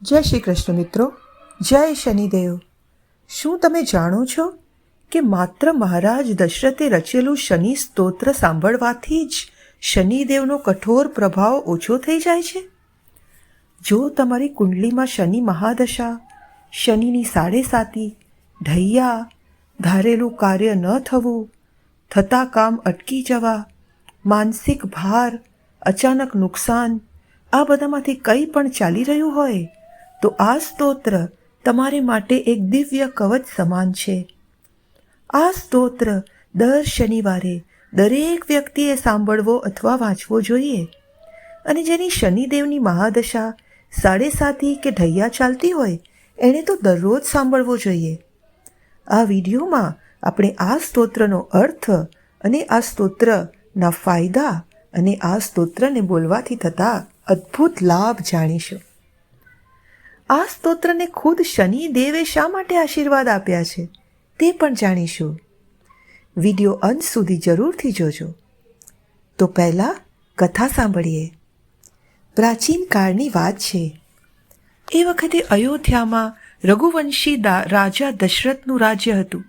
જય શ્રી કૃષ્ણ મિત્રો, જય શનિદેવ. શું તમે જાણો છો કે માત્ર મહારાજ દશરથે રચેલું શનિ સ્તોત્ર સાંભળવાથી જ શનિદેવનો કઠોર પ્રભાવ ઓછો થઈ જાય છે? જો તમારી કુંડલીમાં શનિ મહાદશા, શનિની સાડેસાતી, ઢૈયા, ધારેલું કાર્ય ન થવું, થતા કામ અટકી જવા, માનસિક ભાર, અચાનક નુકસાન, આ બધામાંથી કંઈ પણ ચાલી રહ્યું હોય તો આ સ્તોત્ર તમારે માટે એક દિવ્ય કવચ સમાન છે. આ સ્તોત્ર દર શનિવારે દરેક વ્યક્તિએ સાંભળવો અથવા વાંચવો જોઈએ. અને જેની શનિદેવની મહાદશા, સાડેસાતી કે ઢૈયા ચાલતી હોય એણે તો દરરોજ સાંભળવો જોઈએ. આ વિડીયોમાં આપણે આ સ્તોત્રનો અર્થ અને આ સ્તોત્રના ફાયદા અને આ સ્તોત્રને બોલવાથી થતા અદ્ભુત લાભ જાણીશું. આ સ્તોત્રને ખુદ શનિદેવે શા માટે આશીર્વાદ આપ્યા છે તે પણ જાણીશું. વિડીયો અંત સુધી જરૂરથી જોજો. તો પહેલાં કથા સાંભળીએ. પ્રાચીન કાળની વાત છે. એ વખતે અયોધ્યામાં રઘુવંશી રાજા દશરથનું રાજ્ય હતું.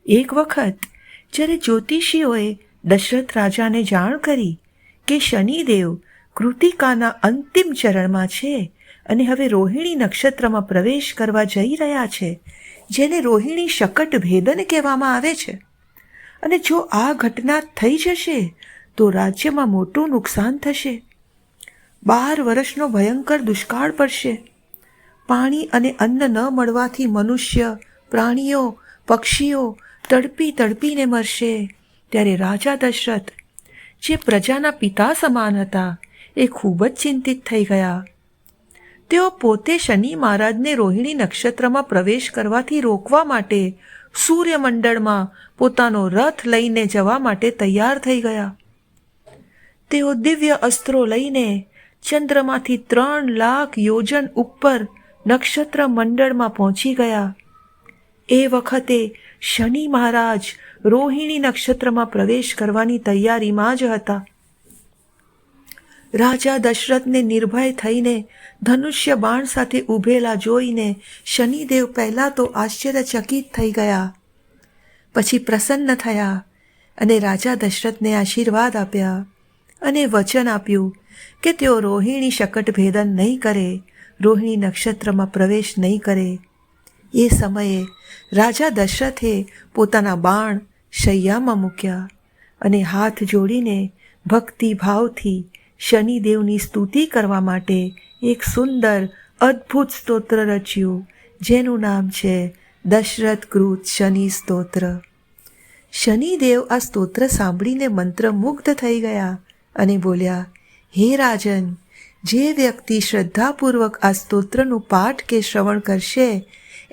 એક વખત જ્યારે જ્યોતિષીઓએ દશરથ રાજાને જાણ કરી કે શનિદેવ કૃતિકાના અંતિમ ચરણમાં છે અને હવે રોહિણી નક્ષત્રમાં પ્રવેશ કરવા જઈ રહ્યા છે, જેને રોહિણી શકટ ભેદન કહેવામાં આવે છે, અને જો આ ઘટના થઈ જશે તો રાજ્યમાં મોટું નુકસાન થશે. 12 વર્ષનો ભયંકર દુષ્કાળ પડશે. પાણી અને અન્ન ન મળવાથી મનુષ્ય, પ્રાણીઓ, પક્ષીઓ તડપીને મરશે. ત્યારે રાજા દશરથ, જે પ્રજાના પિતા સમાન હતા, એ ખૂબ જ ચિંતિત થઈ ગયા. તેઓ પોતે શનિ મહારાજને રોહિણી નક્ષત્રમાં પ્રવેશ કરવાથી રોકવા માટે સૂર્યમંડળમાં પોતાનો રથ લઈને જવા માટે તૈયાર થઈ ગયા. તેઓ દિવ્ય અસ્ત્રો લઈને ચંદ્રમાંથી 3 લાખ યોજન ઉપર નક્ષત્ર મંડળમાં પહોંચી ગયા. એ વખતે શનિ મહારાજ રોહિણી નક્ષત્રમાં પ્રવેશ કરવાની તૈયારીમાં જ હતા. રાજા દશરથને નિર્ભય થઈને ધનુષ્ય બાણ સાથે ઊભેલા જોઈને શનિદેવ પહેલાં તો આશ્ચર્યચકિત થઈ ગયા, પછી પ્રસન્ન થયા અને રાજા દશરથને આશીર્વાદ આપ્યા અને વચન આપ્યું કે તેઓ રોહિણી શકટ ભેદન નહીં કરે, રોહિણી નક્ષત્રમાં પ્રવેશ નહીં કરે. એ સમયે રાજા દશરથે પોતાના બાણ શૈયામાં મૂક્યા અને હાથ જોડીને ભક્તિભાવથી શનિદેવની સ્તુતિ કરવા માટે એક સુંદર અદ્ભુત સ્તોત્ર રચ્યું, જેનું નામ છે દશરથ કૃત શનિ સ્તોત્ર. શનિદેવ આ સ્તોત્ર સાંભળીને મંત્રમુગ્ધ થઈ ગયા અને બોલ્યા, હે રાજન, જે વ્યક્તિ શ્રદ્ધાપૂર્વક આ સ્તોત્રનું પાઠ કે શ્રવણ કરશે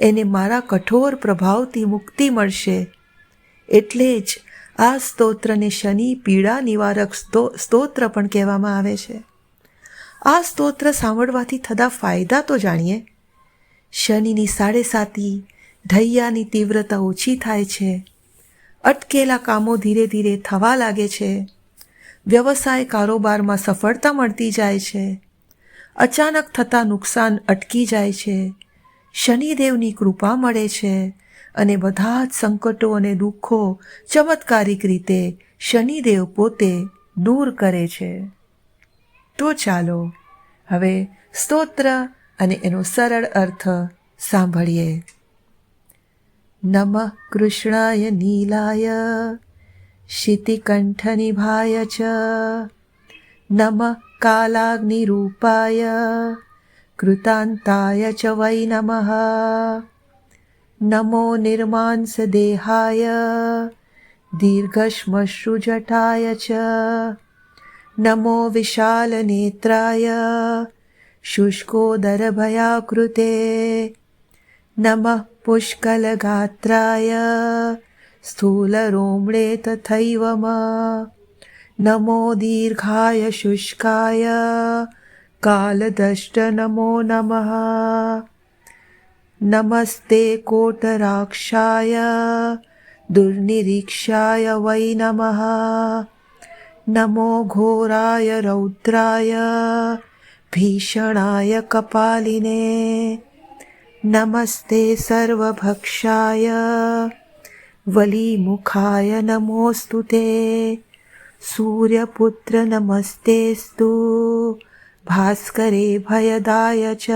એને મારા કઠોર પ્રભાવથી મુક્તિ મળશે. એટલે જ આ સ્તોત્રને શનિ પીડા નિવારક સ્તોત્ર પણ કહેવામાં આવે છે. આ સ્તોત્ર સાંભળવાથી થતા ફાયદા તો જાણીએ. શનિની સાડેસાતી, ઢૈયાની તીવ્રતા ઓછી થાય છે. અટકેલા કામો ધીરે ધીરે થવા લાગે છે. વ્યવસાય કારોબારમાં સફળતા મળતી જાય છે. અચાનક થતા નુકસાન અટકી જાય છે. શનિદેવની કૃપા મળે છે અને બધા જ સંકટો અને દુઃખો ચમત્કારિક રીતે શનિદેવ પોતે દૂર કરે છે. તો ચાલો હવે સ્તોત્ર અને એનો સરળ અર્થ સાંભળીએ. નમઃ કૃષ્ણાય નીલાય શિતિકંઠનિભાય ચ નમઃ કાલાગ્નિરૂપાય કૃતાંતાય ચ વૈ નમઃ નમો નિર્માંસદેહાય દીર્ઘશ્મશ્રુજટાય ચ નમો વિશાલનેત્રાય શુષ્કોદરભયાકૃતે નમઃ પુષ્કલગાત્રાય સ્થૂલરોમણે તથૈવમ નમો દીર્ઘાય શુષ્કાય કાલદષ્ટ નમો નમઃ નમસ્તે કોટરાક્ષાય દુર્નિરીક્ષાય વૈ નમઃ નમો ઘોરાય રૌદ્રાય ભીષણાય કપાલિને નમસ્તે સર્વભક્ષાય વલીમુખાય નમોસ્તુતે સૂર્યપુત્ર નમસ્તેસ્તુ ભાસ્કરે ભયદાય ચ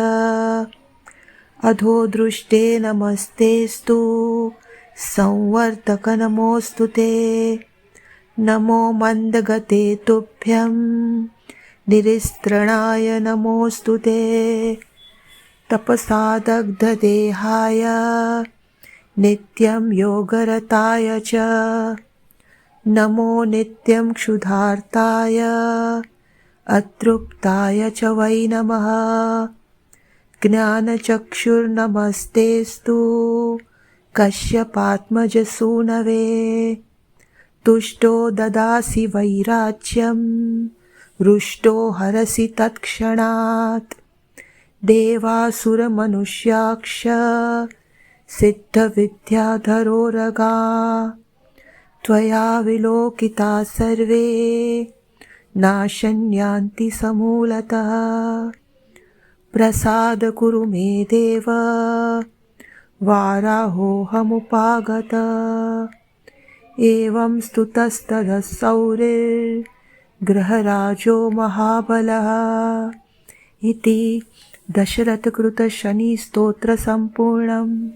અધોદૃષ્ટે નમસ્તેસ્તુ સંવર્તક નમોસ્તુતે નમો મંદગતે તુભ્યં નિરીસ્ત્રણાય નમોસ્તુતે તપસાદગ્ધદેહાય નિત્યં યોગરતાય ચ નમો નિત્યં ક્ષુધાર્તાય અતૃપ્તાય ચ વૈ નમઃ જ્ઞાનચક્ષુર્નમસ્તેસ્તુ કશ્યપાત્મજસૂનવે તુષ્ટો દદાસि વૈરાચ્યં હૃષ્ટો હરસि તત્ક્ષણાत् દેવાસુરમનુષ્યાક્ષ સિદ્ધવિદ્યાધરોરગા ત્વયા વિલોકિતા સર્વે નાશન્યાન્તિ સમૂલતઃ પ્રસાદ કુરુ મે દેવ વારાહોહમુપાગત એવં સ્તુતસ્તદસૌરિર્ગ્રહરાજો મહાબલઃ ઇતિ દશરથકૃત શનિ સ્તોત્ર સંપૂર્ણમ.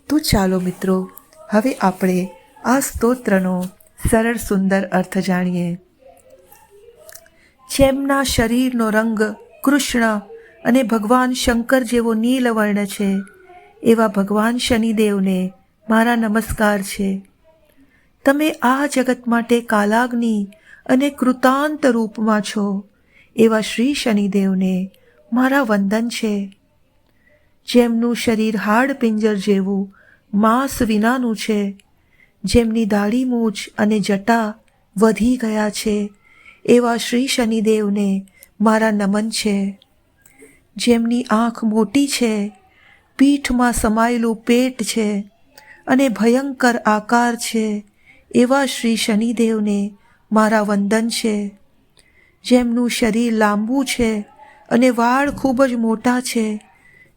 તો ચાલો મિત્રો, હવે આપણે આ સ્તોત્રનો સરળ સુંદર અર્થ જાણીએ. જેમના શરીરનો રંગ કૃષ્ણ અને ભગવાન શંકર જેવો નીલવર્ણ છે, એવા ભગવાન શનિદેવને મારા નમસ્કાર છે. તમે આ જગત માટે કાલાગ્નિ અને કૃતાંત રૂપમાં છો, એવા શ્રી શનિદેવને મારા વંદન છે. જેમનું શરીર હાડપિંજર જેવું માંસ વિનાનું છે, જેમની દાઢી મૂછ અને જટા વધી ગયા છે, એવા શ્રી શનિદેવને મારા નમન છે. જેમની આંખ મોટી છે, પીઠમાં સમાયેલું પેટ છે અને ભયંકર આકાર છે, એવા શ્રી શનિદેવને મારા વંદન છે. જેમનું શરીર લાંબુ છે અને વાળ ખૂબ જ મોટા છે,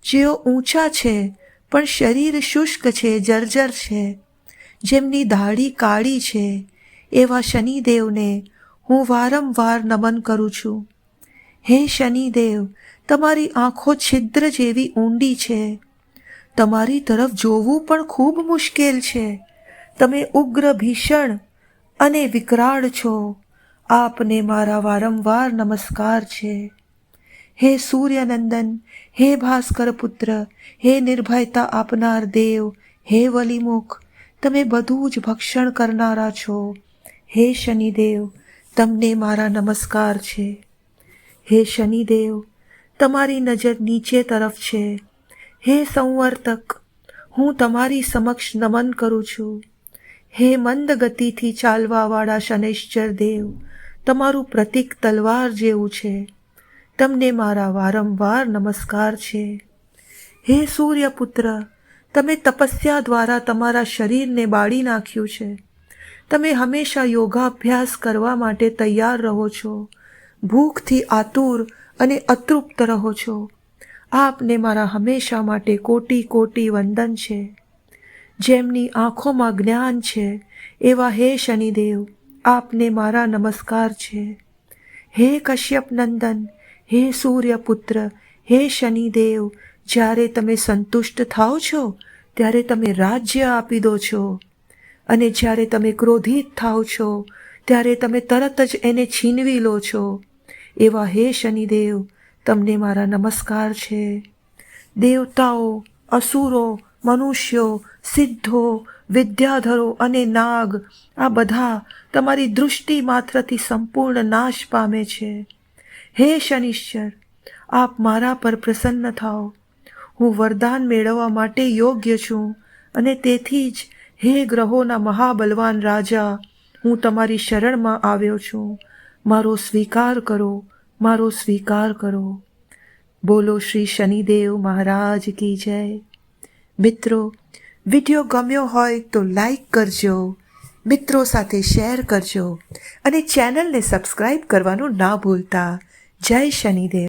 જેઓ ઊંચા છે પણ શરીર શુષ્ક છે, જર્જર છે, જેમની દાઢી કાળી છે, એવા શનિદેવને હું વારંવાર નમન કરું છું. હે શનિદેવ, તમારી આંખો છિદ્ર જેવી ઊંડી છે, તમારી તરફ જોવું પણ ખૂબ મુશ્કેલ છે. તમે ઉગ્ર, ભીષણ અને વિકરાળ છો. આપને મારા વારંવાર નમસ્કાર છે. હે સૂર્યનંદન, હે ભાસ્કર પુત્ર, હે નિર્ભયતા આપનાર દેવ, હે વલીમુખ, તમે બધું જ ભક્ષણ કરનારા છો. હે શનિદેવ, તમને મારા નમસ્કાર છે. હે શનિદેવ, તમારી નજર નીચે તરફ છે. હે સંવર્તક, હું તમારી સમક્ષ નમન કરું છું. હે મંદ ગતિથી ચાલવાવાળા શનૈશ્ચર દેવ, તમારું પ્રતીક તલવાર જેવું છે. તમને મારા વારંવાર નમસ્કાર છે. હે સૂર્યપુત્ર, તમે તપસ્યા દ્વારા તમારા શરીરને બાળી નાખ્યું છે. તમે હંમેશા યોગાભ્યાસ કરવા માટે તૈયાર રહો છો, ભૂખથી આતુર અને અતૃપ્ત રહો છો. આપને મારા હંમેશા માટે કોટી કોટી વંદન છે. જેમની આંખોમાં જ્ઞાન છે, એવા હે શનિદેવ, આપને મારા નમસ્કાર છે. હે કશ્યપ નંદન, હે સૂર્યપુત્ર, હે શનિદેવ, જ્યારે તમે સંતુષ્ટ થાઓ છો ત્યારે તમે રાજ્ય આપી દો છો, અને જ્યારે તમે ક્રોધિત થાઓ છો ત્યારે તમે તરત જ એને છીનવી લો છો. એવા હે શનિદેવ, તમને મારા નમસ્કાર છે. દેવતાઓ, અસુરો, મનુષ્યો, સિદ્ધો, વિદ્યાધરો અને નાગ, આ બધા તમારી દૃષ્ટિ માત્રથી સંપૂર્ણ નાશ પામે છે. હે શનિશ્ચર, આપ મારા પર પ્રસન્ન થાઓ. હું વરદાન મેળવવા માટે યોગ્ય છું, અને તેથી જ હે ગ્રહોના મહાબલવાન રાજા, હું તમારી શરણમાં આવ્યો છું. મારો સ્વીકાર કરો, મારો સ્વીકાર કરો. બોલો શ્રી શનિદેવ મહારાજ કી જય. મિત્રો, વિડીયો ગમ્યો હોય તો લાઈક કરજો, મિત્રો સાથે શેર કરજો અને ચેનલને સબસ્ક્રાઈબ કરવાનું ના ભૂલતા. જય શનિદેવ.